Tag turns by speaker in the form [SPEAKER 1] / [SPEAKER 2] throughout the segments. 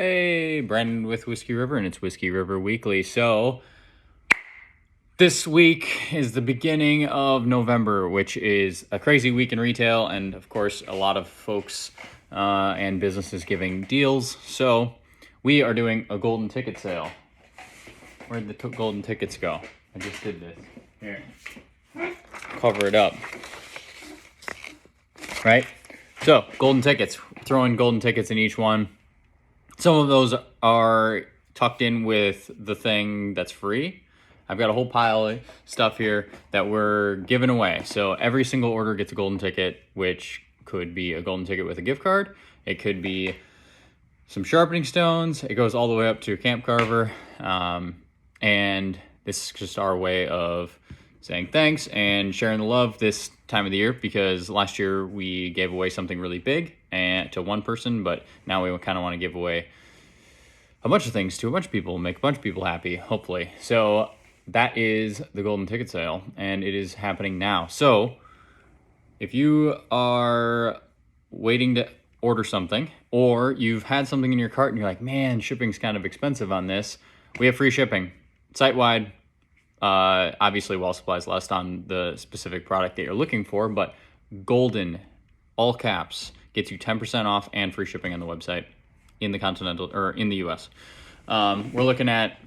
[SPEAKER 1] Hey, Brandon with Whiskey River, and it's Whiskey River Weekly. So, this week is the beginning of November, which is a crazy week in retail, and of course, a lot of folks and businesses giving deals. So, we are doing a golden ticket sale. Where'd the golden tickets go? I just did this. Here. Cover it up. Right? So, golden tickets. Throwing golden tickets in each one. Some of those are tucked in with the thing that's free. I've got a whole pile of stuff here that we're giving away. So every single order gets a golden ticket, which could be a golden ticket with a gift card. It could be some sharpening stones. It goes all the way up to a camp carver. And this is just our way of saying thanks and sharing the love this time of the year, because last year we gave away something really big and to one person, but now we kind of want to give away a bunch of things to a bunch of people, make a bunch of people happy, hopefully. So that is the golden ticket sale, and it is happening now. So if you are waiting to order something, or you've had something in your cart and you're like, man, shipping's kind of expensive on this, we have free shipping site-wide. Obviously, while supplies last on the specific product that you're looking for, but golden, all caps, gets you 10% off and free shipping on the website in the continental or in the US. We're looking at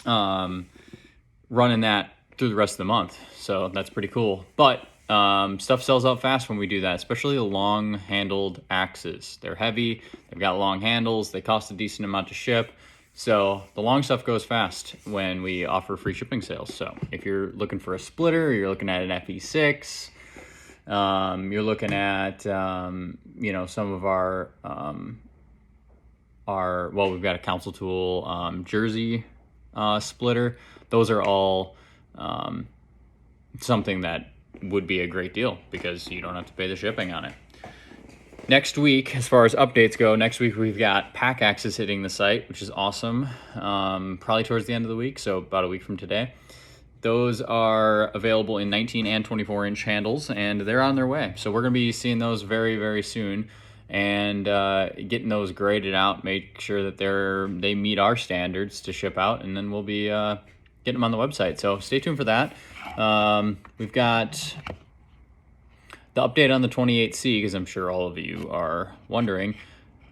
[SPEAKER 1] running that through the rest of the month, so that's pretty cool. But stuff sells out fast when we do that, especially the long-handled axes. They're heavy, they've got long handles, they cost a decent amount to ship. So the long stuff goes fast when we offer free shipping sales. So if you're looking for a splitter, you're looking at an FE6, you're looking at, some of our, we've got a Council Tool Jersey splitter. Those are all something that would be a great deal because you don't have to pay the shipping on it. Next week, as far as updates go, next week we've got pack axes hitting the site, which is awesome. Probably towards the end of the week, so about a week from today. Those are available in 19 and 24-inch handles, and they're on their way. So we're going to be seeing those very, very soon, and getting those graded out, make sure that they meet our standards to ship out, and then we'll be getting them on the website. So stay tuned for that. We've got the update on the 28C, because I'm sure all of you are wondering.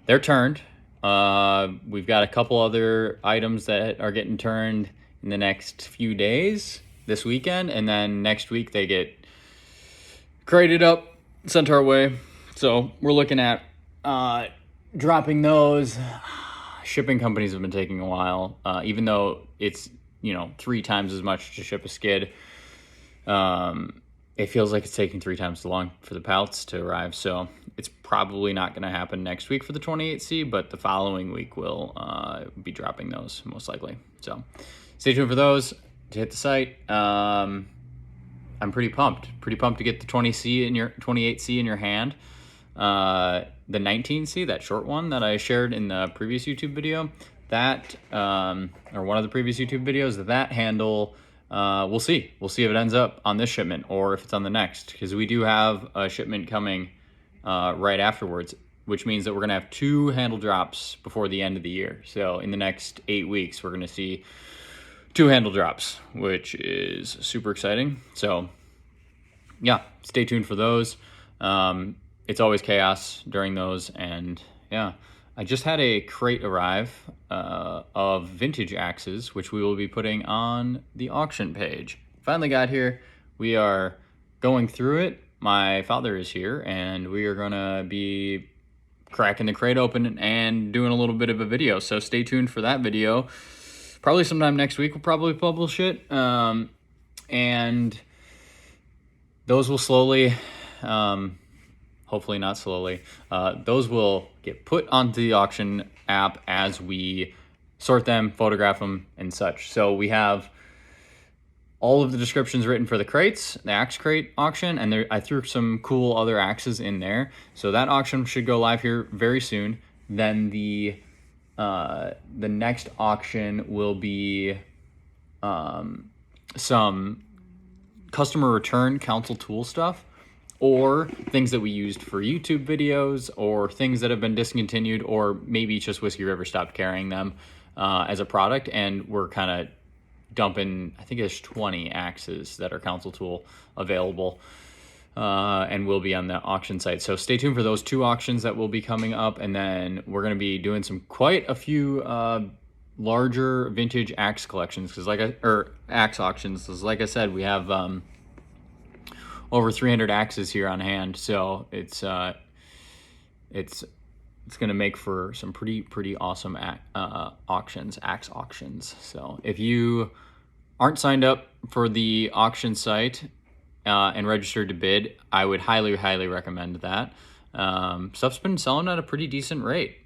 [SPEAKER 1] They're turned. We've got a couple other items that are getting turned in the next few days, this weekend, and then next week they get graded up, sent our way. So we're looking at dropping those. Shipping companies have been taking a while, even though it's 3 times as much to ship a skid. It feels like it's taking 3 times as long for the pallets to arrive, so it's probably not going to happen next week for the 28C, but the following week we'll be dropping those, most likely. So stay tuned for those to hit the site. I'm pretty pumped to get the 28C in your hand. The 19C, that short one that I shared in the previous YouTube video, that or one of the previous YouTube videos, that handle. We'll see if it ends up on this shipment or if it's on the next, because we do have a shipment coming right afterwards, which means that we're going to have 2 handle drops before the end of the year. So in the next 8 weeks, we're going to see 2 handle drops, which is super exciting. So yeah, stay tuned for those. It's always chaos during those, and yeah. I just had a crate arrive of vintage axes, which we will be putting on the auction page. Finally got here. We are going through it. My father is here, and we are going to be cracking the crate open and doing a little bit of a video. So stay tuned for that video. Probably sometime next week we'll probably publish it. And those will slowly... hopefully not slowly, those will get put onto the auction app as we sort them, photograph them, and such. So we have all of the descriptions written for the crates, the axe crate auction, and I threw some cool other axes in there. So that auction should go live here very soon. Then the next auction will be some customer return Council Tool stuff. or things that we used for YouTube videos, or things that have been discontinued, or maybe just Whiskey River stopped carrying them as a product, and we're kind of dumping, I think there's 20 axes that are Council Tool available, and will be on the auction site. So stay tuned for those 2 auctions that will be coming up, and then we're going to be doing quite a few larger vintage axe collections, because axe auctions, because like I said, we have over 300 axes here on hand, so it's going to make for some pretty awesome axe auctions. So if you aren't signed up for the auction site and registered to bid, I would highly recommend that. Stuff's been selling at a pretty decent rate.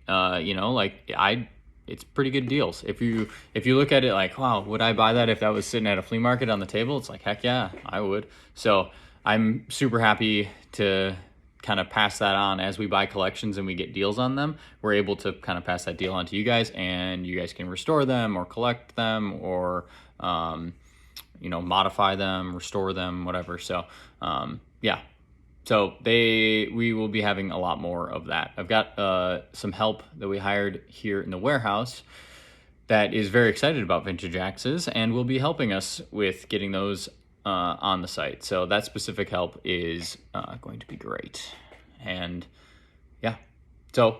[SPEAKER 1] It's pretty good deals. If you look at it like, wow, would I buy that if that was sitting at a flea market on the table? It's like, heck yeah, I would. So I'm super happy to kind of pass that on as we buy collections and we get deals on them. We're able to kind of pass that deal on to you guys, and you guys can restore them or collect them or modify them, restore them, whatever. So yeah. So we will be having a lot more of that. I've got some help that we hired here in the warehouse that is very excited about vintage axes and will be helping us with getting those on the site. So that specific help is going to be great. And yeah, so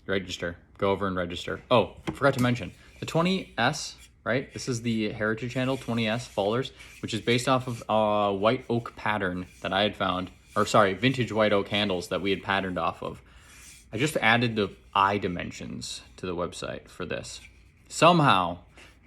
[SPEAKER 1] register. Go over and register. Oh, I forgot to mention the 20S, right? This is the Heritage Handle 20S Fallers, which is based off of a white oak pattern that I had found. Vintage white oak handles that we had patterned off of. I just added the eye dimensions to the website for this. Somehow,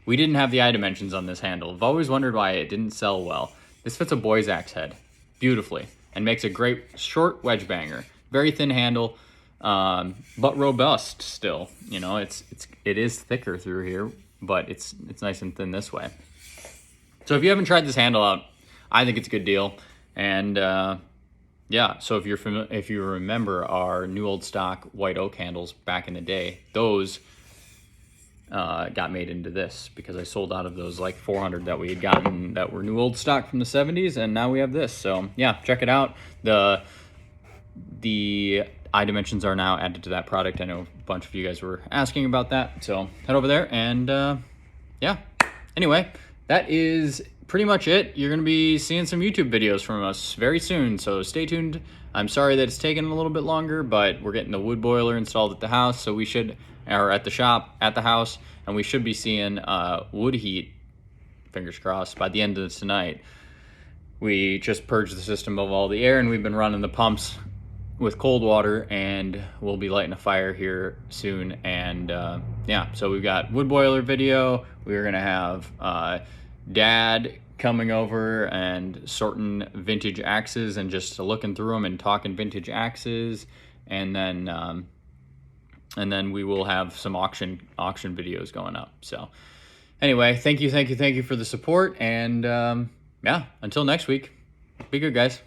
[SPEAKER 1] we didn't have the eye dimensions on this handle. I've always wondered why it didn't sell well. This fits a boy's axe head beautifully and makes a great short wedge banger. Very thin handle, but robust still. It is thicker through here, but it's nice and thin this way. So if you haven't tried this handle out, I think it's a good deal. And yeah, so if you remember our new old stock white oak handles back in the day, those got made into this because I sold out of those like 400 that we had gotten that were new old stock from the 70s, and now we have this. So yeah, check it out. The eye dimensions are now added to that product. I know a bunch of you guys were asking about that, so head over there. And yeah, anyway, that is pretty much it. You're going to be seeing some YouTube videos from us very soon, so stay tuned. I'm sorry that it's taken a little bit longer, but we're getting the wood boiler installed at the house, so at the house, and we should be seeing wood heat, fingers crossed, by the end of tonight. We just purged the system of all the air, and we've been running the pumps with cold water, and we'll be lighting a fire here soon. And yeah, so we've got wood boiler video. We're going to have Dad coming over and sorting vintage axes and just looking through them and talking vintage axes, and then we will have some auction videos going up. So anyway, thank you for the support, and yeah, until next week, be good, guys.